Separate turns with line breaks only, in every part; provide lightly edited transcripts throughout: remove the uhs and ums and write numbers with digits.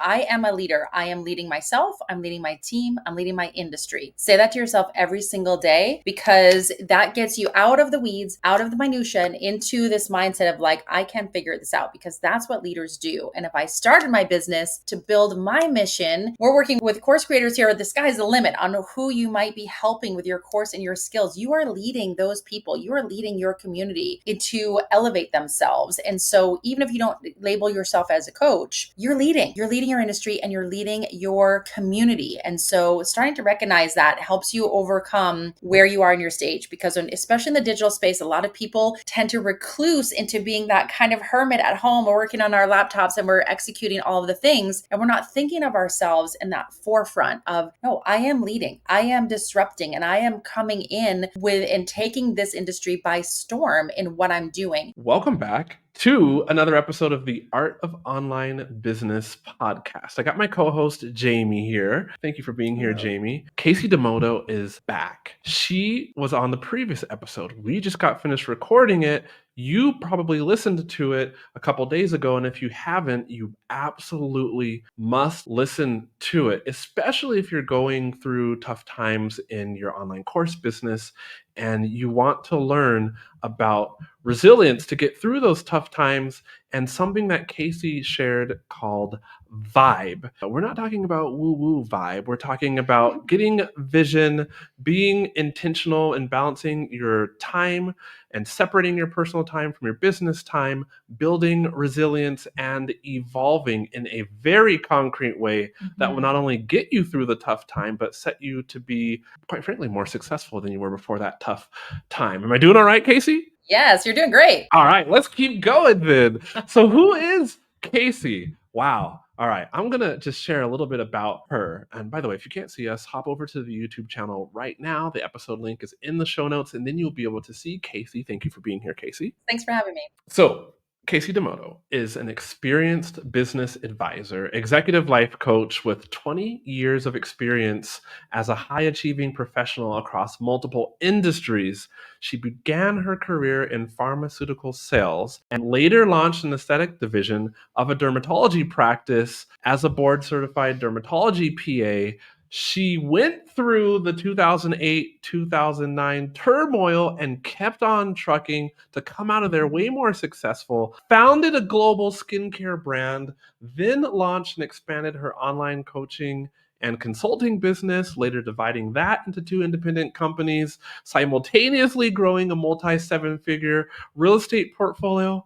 I am a leader. I am leading myself. I'm leading my team. I'm leading my industry. Say that to yourself every single day, because that gets you out of the weeds, out of the minutia, and into this mindset of like, I can figure this out, because that's what leaders do. And if I started my business to build my mission, we're working with course creators here. The sky's the limit on who you might be helping with your course and your skills. You are leading those people. You are leading your community to elevate themselves. And so even if you don't label yourself as a coach, you're leading your industry and you're leading your community. And so starting to recognize that helps you overcome where you are in your stage, because especially in the digital space, a lot of people tend to recluse into being that kind of hermit at home. We're working on our laptops and we're executing all of the things, and we're not thinking of ourselves in that forefront of, no, I am leading, I am disrupting, and I am coming in with and taking this industry by storm in what I'm doing.
Welcome back to another episode of the Art of Online Business podcast. I got my co-host Jamie here. Thank you for being here, Jamie. Kasey D'Amato is back. She was on the previous episode. We just got finished recording it. You probably listened to it a couple days ago, and if you haven't, you absolutely must listen to it, especially if you're going through tough times in your online course business and you want to learn about resilience to get through those tough times, and something that Kasey shared called vibe. We're not talking about woo-woo vibe. We're talking about getting vision, being intentional and balancing your time and separating your personal time from your business time, building resilience and evolving in a very concrete way that will not only get you through the tough time, but set you to be, quite frankly, more successful than you were before that tough time. Am I doing all right, Kasey?
Yes, you're doing great.
All right, let's keep going then. So who is Kasey? Wow. All right, I'm going to just share a little bit about her. And by the way, if you can't see us, hop over to the YouTube channel right now. The episode link is in the show notes, and then you'll be able to see Kasey. Thank you for being here, Kasey.
Thanks for having me.
So Kasey D'Amato is an experienced business advisor, executive life coach with 20 years of experience as a high-achieving professional across multiple industries. She began her career in pharmaceutical sales and later launched an aesthetic division of a dermatology practice as a board-certified dermatology PA. She went through the 2008-2009 turmoil and kept on trucking to come out of there way more successful, founded a global skincare brand, then launched and expanded her online coaching and consulting business, later dividing that into two independent companies, simultaneously growing a multi-seven-figure real estate portfolio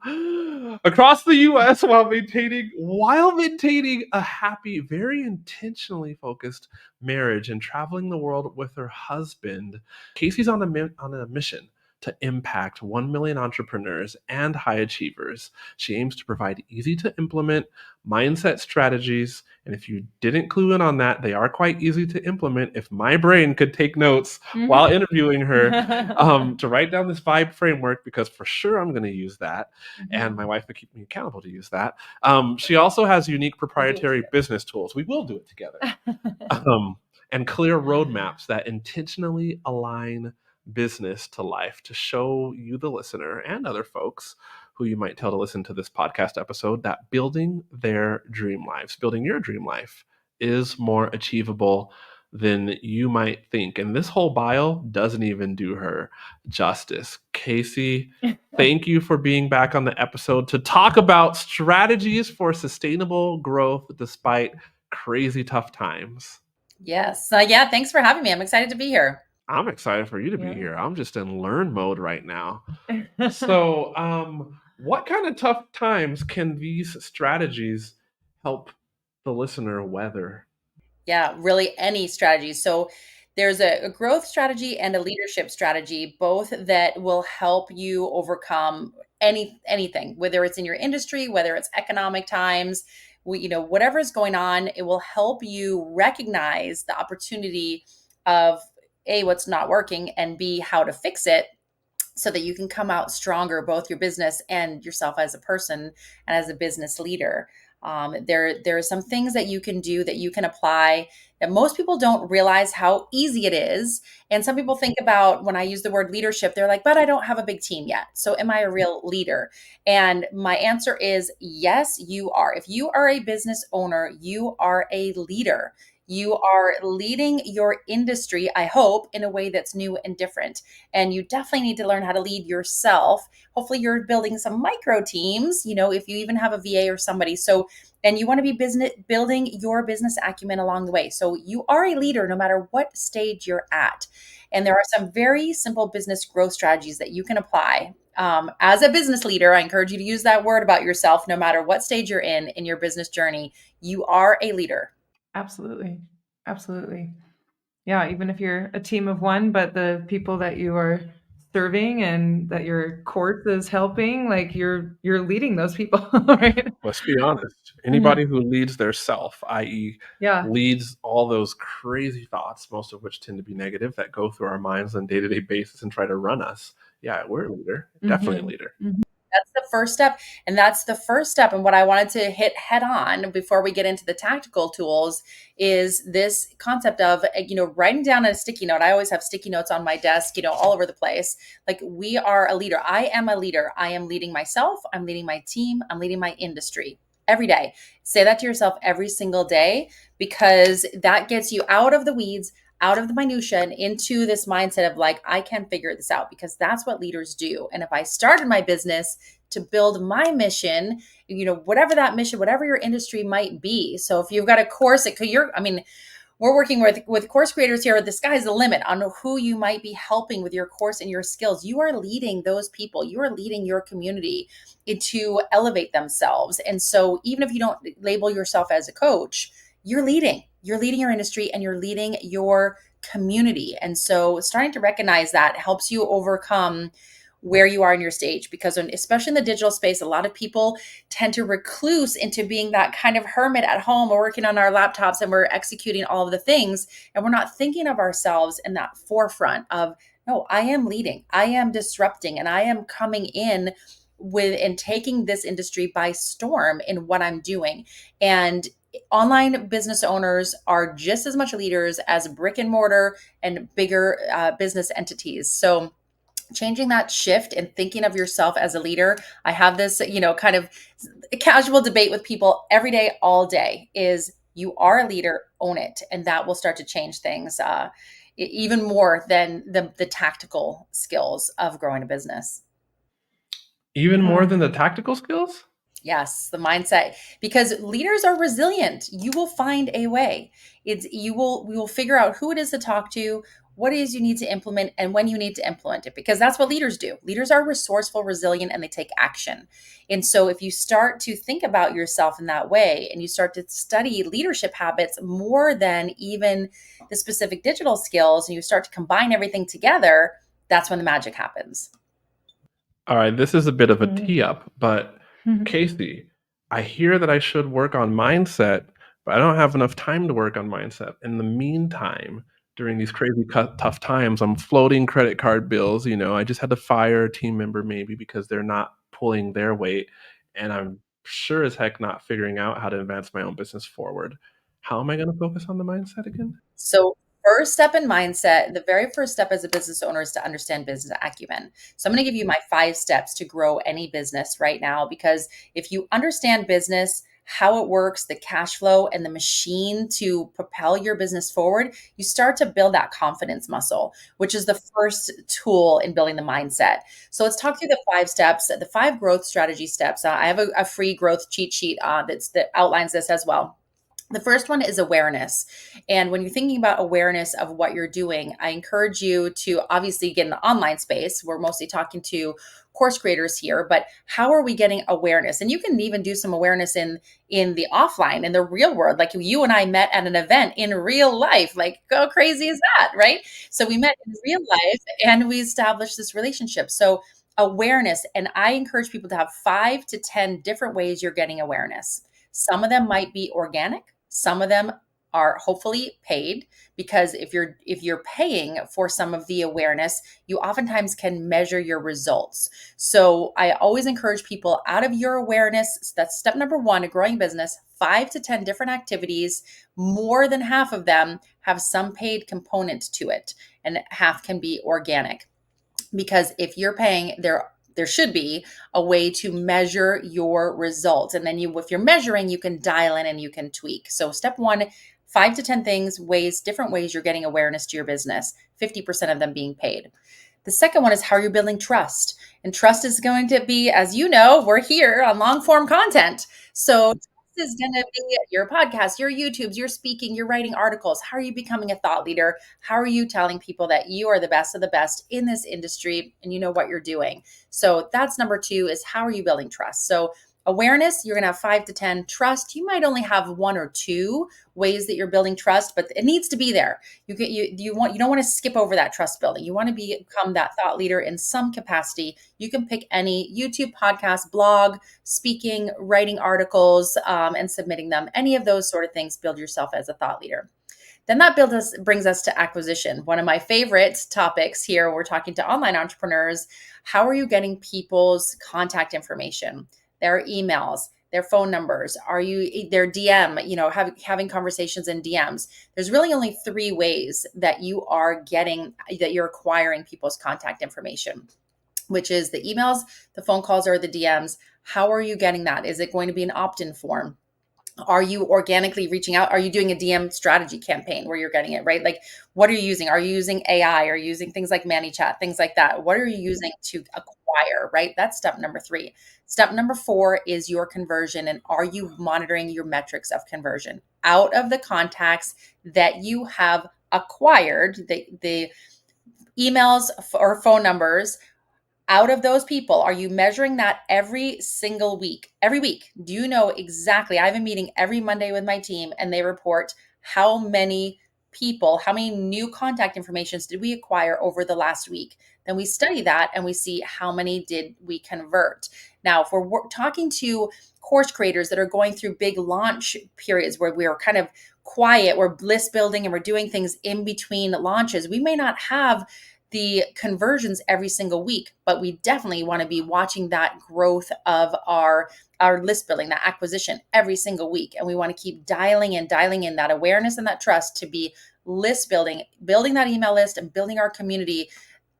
across the US while maintaining a happy, very intentionally focused marriage and traveling the world with her husband. Kasey's on a mission to impact 1 million entrepreneurs and high achievers. She aims to provide easy to implement mindset strategies. And if you didn't clue in on that, they are quite easy to implement. If my brain could take notes while interviewing her to write down this vibe framework, because for sure I'm going to use that. And my wife would keep me accountable to use that. She also has unique proprietary business tools. We will do it together. And clear roadmaps that intentionally align business to life to show you, the listener, and other folks who you might tell to listen to this podcast episode, that building your dream life is more achievable than you might think. And this whole bio doesn't even do her justice. Kasey, thank you for being back on the episode to talk about strategies for sustainable growth despite crazy tough times.
Yes. Yeah, thanks for having me. I'm excited to be here.
I'm excited for you to be here. I'm just in learn mode right now. So, what kind of tough times can these strategies help the listener weather?
Yeah, really any strategy. So there's a growth strategy and a leadership strategy, both that will help you overcome anything, whether it's in your industry, whether it's economic times, whatever is going on. It will help you recognize the opportunity of A, what's not working, and B, how to fix it, so that you can come out stronger, both your business and yourself as a person and as a business leader. There are some things that you can do that you can apply that most people don't realize how easy it is. And some people think about when I use the word leadership, they're like, but I don't have a big team yet. So am I a real leader? And my answer is yes, you are. If you are a business owner, you are a leader. You are leading your industry, I hope, in a way that's new and different. And you definitely need to learn how to lead yourself. Hopefully, you're building some micro teams, if you even have a VA or somebody. So, and you want to be building your business acumen along the way. So, you are a leader no matter what stage you're at. And there are some very simple business growth strategies that you can apply. As a business leader, I encourage you to use that word about yourself no matter what stage you're in your business journey. You are a leader.
Absolutely. Absolutely. Yeah, even if you're a team of one, but the people that you are serving and that your course is helping, like you're leading those people, right?
Let's be honest.
Mhm.
Anybody who leads their self, i.e.,
Yeah.
leads all those crazy thoughts, most of which tend to be negative, that go through our minds on a day-to-day basis and try to run us. Yeah, we're a leader. Definitely a
Mhm.
leader.
Mhm.
That's the first step. And that's the first step. And what I wanted to hit head on before we get into the tactical tools is this concept of, writing down a sticky note. I always have sticky notes on my desk, all over the place. Like we are a leader. I am a leader. I am leading myself. I'm leading my team. I'm leading my industry every day. Say that to yourself every single day because that gets you out of the weeds, out of the minutia and into this mindset of like, I can figure this out because that's what leaders do. And if I started my business to build my mission, whatever that mission, whatever your industry might be. So if you've got a course, we're working with course creators here. The sky's the limit on who you might be helping with your course and your skills. You are leading those people. You are leading your community to elevate themselves. And so even if you don't label yourself as a coach, you're leading. You're leading your industry and you're leading your community. And so starting to recognize that helps you overcome where you are in your stage because especially in the digital space, a lot of people tend to recluse into being that kind of hermit at home or working on our laptops and we're executing all of the things and we're not thinking of ourselves in that forefront of no, I am leading, I am disrupting, and I am coming in with and taking this industry by storm in what I'm doing. And online business owners are just as much leaders as brick and mortar and bigger business entities. So changing that shift and thinking of yourself as a leader. I have this, kind of casual debate with people every day, all day is you are a leader, own it. And that will start to change things even more than the tactical skills of growing a business.
Even more
Yeah.
than the tactical skills?
Yes, the mindset because leaders are resilient. You will find a way. We will figure out who it is to talk to, what it is you need to implement and when you need to implement it because that's what leaders do. Leaders are resourceful, resilient and they take action. And so if you start to think about yourself in that way and you start to study leadership habits more than even the specific digital skills and you start to combine everything together, that's when the magic happens.
All right, this is a bit of a
Mhm.
tee up, but
Mhm.
Casey, I hear that I should work on mindset, but I don't have enough time to work on mindset. In the meantime, during these crazy tough times, I'm floating credit card bills. I just had to fire a team member maybe because they're not pulling their weight, and I'm sure as heck not figuring out how to advance my own business forward. How am I going to focus on the mindset again?
So, first step in mindset, the very first step as a business owner is to understand business acumen. So, I'm going to give you my 5 steps to grow any business right now because if you understand business, how it works, the cash flow, and the machine to propel your business forward, you start to build that confidence muscle, which is the first tool in building the mindset. So, let's talk through the 5 steps, the 5 growth strategy steps. I have a free growth cheat sheet that outlines this as well. The first one is awareness. And when you're thinking about awareness of what you're doing, I encourage you to obviously get in the online space. We're mostly talking to course creators here, but how are we getting awareness? And you can even do some awareness in the offline, in the real world. Like you and I met at an event in real life. Like how crazy is that, right? So we met in real life and we established this relationship. So awareness, and I encourage people to have 5 to 10 different ways you're getting awareness. Some of them might be organic. Some of them are hopefully paid, because if you're paying for some of the awareness, you oftentimes can measure your results. So I always encourage people, out of your awareness, that's step number 1, a growing business, 5 to 10 different activities, more than half of them have some paid component to it, and half can be organic. Because if you're paying, there should be a way to measure your results. And then if you're measuring, you can dial in and you can tweak. So step 1, 5 to 10 things, different ways you're getting awareness to your business, 50% of them being paid. The second one is how you're building trust. And trust is going to be, as you know, we're here on long form content. So trust is going to be your podcast, your YouTubes, your speaking, your writing articles. How are you becoming a thought leader? How are you telling people that you are the best of the best in this industry and you know what you're doing? So that's number 2, is how are you building trust? So awareness, you're going to have 5 to 10. Trust, you might only have 1 or 2 ways that you're building trust, but it needs to be there. You don't want to skip over that trust building. You want to become that thought leader in some capacity. You can pick any YouTube, podcast, blog, speaking, writing articles, and submitting them. Any of those sort of things, build yourself as a thought leader. Then that brings us to acquisition. One of my favorite topics here, we're talking to online entrepreneurs. How are you getting people's contact information, their emails, their phone numbers? Are you their DM, having conversations in DMs? There's really only 3 ways that you're acquiring people's contact information, which is the emails, the phone calls, or the DMs. How are you getting that? Is it going to be an opt-in form? Are you organically reaching out? Are you doing a DM strategy campaign where you're getting it, right? Like, what are you using? Are you using AI? Are you using things like ManyChat, things like that? What are you using to acquire, right? That's step number 3. Step number 4 is your conversion. And are you monitoring your metrics of conversion out of the contacts that you have acquired, the emails or phone numbers? Out of those people, are you measuring that every single week? Every week, do you know exactly? I have a meeting every Monday with my team, and they report how many people, how many new contact informations did we acquire over the last week? Then we study that and we see how many did we convert. Now, if we're talking to course creators that are going through big launch periods where we're kind of quiet, we're list building and we're doing things in between launches, we may not have the conversions every single week, but we definitely want to be watching that growth of our list building, that acquisition every single week. And we want to keep dialing in that awareness and that trust to be list building that email list and building our community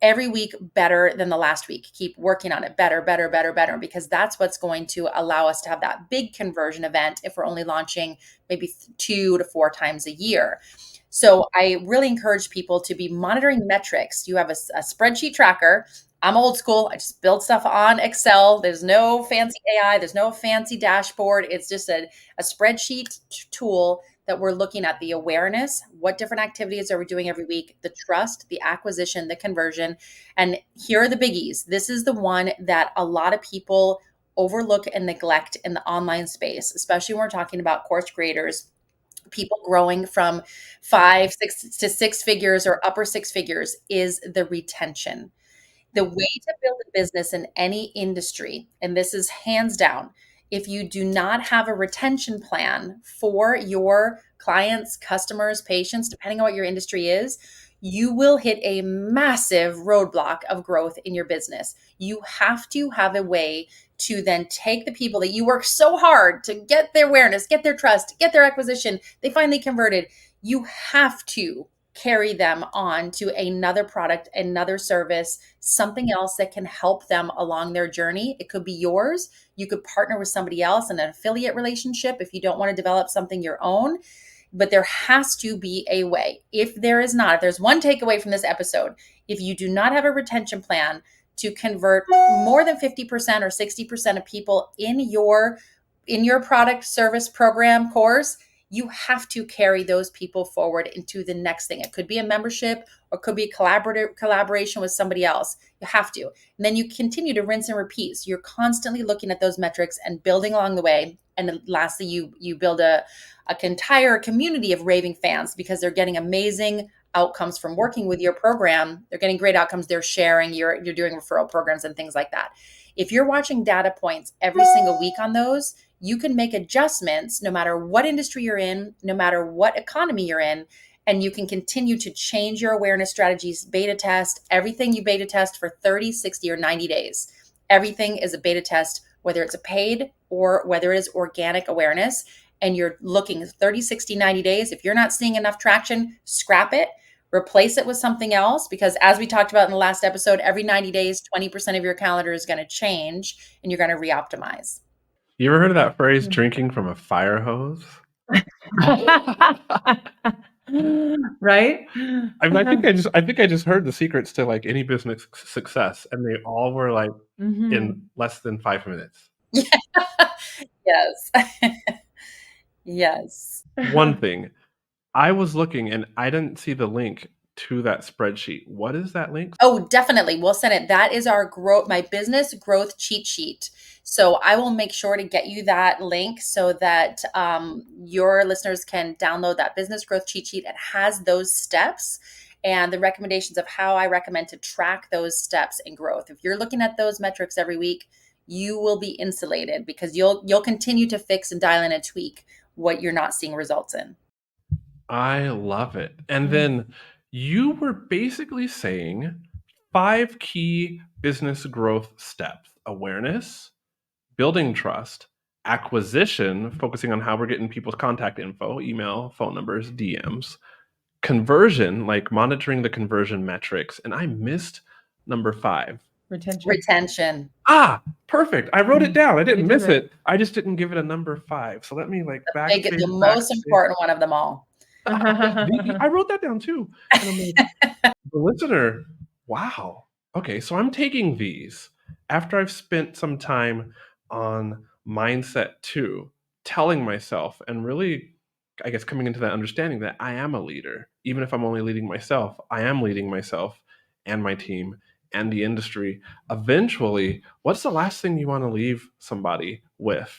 every week better than the last week. Keep working on it better, because that's what's going to allow us to have that big conversion event if we're only launching maybe 2 to 4 times a year. So I really encourage people to be monitoring metrics. You have a spreadsheet tracker. I'm old school. I just build stuff on Excel. There's no fancy AI. There's no fancy dashboard. It's just a spreadsheet tool that we're looking at the awareness. What different activities are we doing every week? The trust, the acquisition, the conversion. And here are the biggies. This is the one that a lot of people overlook and neglect in the online space, especially when we're talking about course creators, people growing from 5, 6 to 6 figures or upper 6 figures, is the retention. The way to build a business in any industry, and this is hands down, if you do not have a retention plan for your clients, customers, patients, depending on what your industry is, you will hit a massive roadblock of growth in your business. You have to have a way to then take the people that you work so hard to get their awareness, get their trust, get their acquisition, they finally converted. You have to carry them on to another product, another service, something else that can help them along their journey. It could be yours. You could partner with somebody else in an affiliate relationship if you don't want to develop something your own. But there has to be a way. If there's one takeaway from this episode, if you do not have a retention plan to convert more than 50% or 60% of people in your product, service, program, course, you have to carry those people forward into the next thing. It could be a membership or it could be a collaboration with somebody else. You have to. And then you continue to rinse and repeat. So you're constantly looking at those metrics and building along the way. And then lastly, you build a entire community of raving fans because they're getting amazing outcomes from working with your program. They're getting great outcomes. They're sharing, you're doing referral programs and things like that. If you're watching data points every single week on those, you can make adjustments no matter what industry you're in, no matter what economy you're in, and you can continue to change your awareness strategies, beta test everything you beta test for 30, 60, or 90 days. Everything is a beta test, whether it's a paid or whether it is organic awareness. And you're looking 30, 60, 90 days. If you're not seeing enough traction, scrap it, replace it with something else. Because as we talked about in the last episode, every 90 days, 20% of your calendar is going to change and you're going to re-optimize.
You ever heard of that phrase, drinking from a fire hose?
Right?
I mean, I think I just heard the secrets to like any business success, and they all were like in less than 5 minutes.
Yes. Yes.
One thing, I was looking and I didn't see the link to that spreadsheet. What is that link?
Oh, definitely. We'll send it. That is our my business growth cheat sheet. So I will make sure to get you that link so that your listeners can download that business growth cheat sheet. It has those steps and the recommendations of how I recommend to track those steps in growth. If you're looking at those metrics every week, you will be insulated because you'll continue to fix and dial in and tweak what you're not seeing results in.
I love it. And then you were basically saying 5 key business growth steps: awareness, building trust, acquisition, focusing on how we're getting people's contact info, email, phone numbers, DMs, conversion, like monitoring the conversion metrics. And I missed number 5.
Retention.
Ah, perfect. I wrote it down. I didn't
You did
miss it. I just didn't give it a number 5. So let me like
The most important one of them all.
I wrote that down too. And I'm like, the listener, wow. Okay, so I'm taking these after I've spent some time on mindset 2, telling myself and really, I guess, coming into that understanding that I am a leader. Even if I'm only leading myself, I am leading myself and my team and the industry. Eventually, what's the last thing you want to leave somebody with?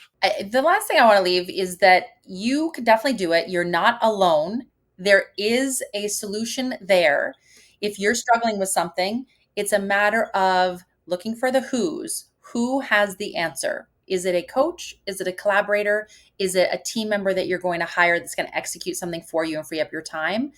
The last thing I want to leave is that you could definitely do it. You're not alone. There is a solution there. If you're struggling with something, it's a matter of looking for the who's. Who has the answer? Is it a coach? Is it a collaborator? Is it a team member that you're going to hire that's going to execute something for you and free up your time?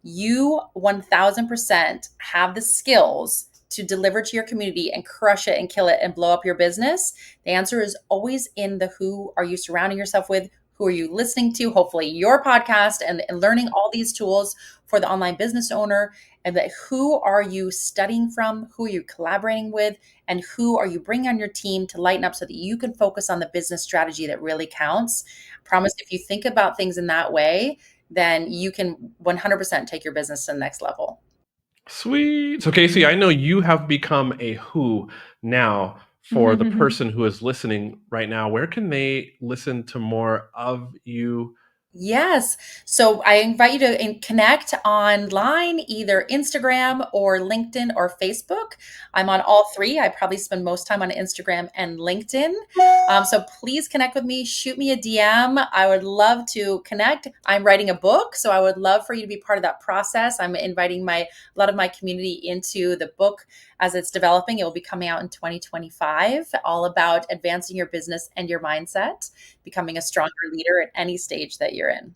You 1000% have the skills to deliver to your community and crush it and kill it and blow up your business. The answer is always in the who are you surrounding yourself with? Who are you listening to? Hopefully your podcast and learning all these tools for the online business owner. And that who are you studying from? Who are you collaborating with? And who are you bringing on your team to lighten up so that you can focus on the business strategy that really counts? I promise if you think about things in that way, then you can 100% take your business to the next level.
Sweet. So, Kasey, I know you have become a who now for the person who is listening right now. Where can they listen to more of you?
Yes. So I invite you to connect online, either Instagram or LinkedIn or Facebook. I'm on all three. I probably spend most time on Instagram and LinkedIn. So please connect with me. Shoot me a DM. I would love to connect. I'm writing a book, so I would love for you to be part of that process. I'm inviting a lot of my community into the book as it's developing. It will be coming out in 2025, all about advancing your business and your mindset, becoming a stronger leader at any stage that you're in.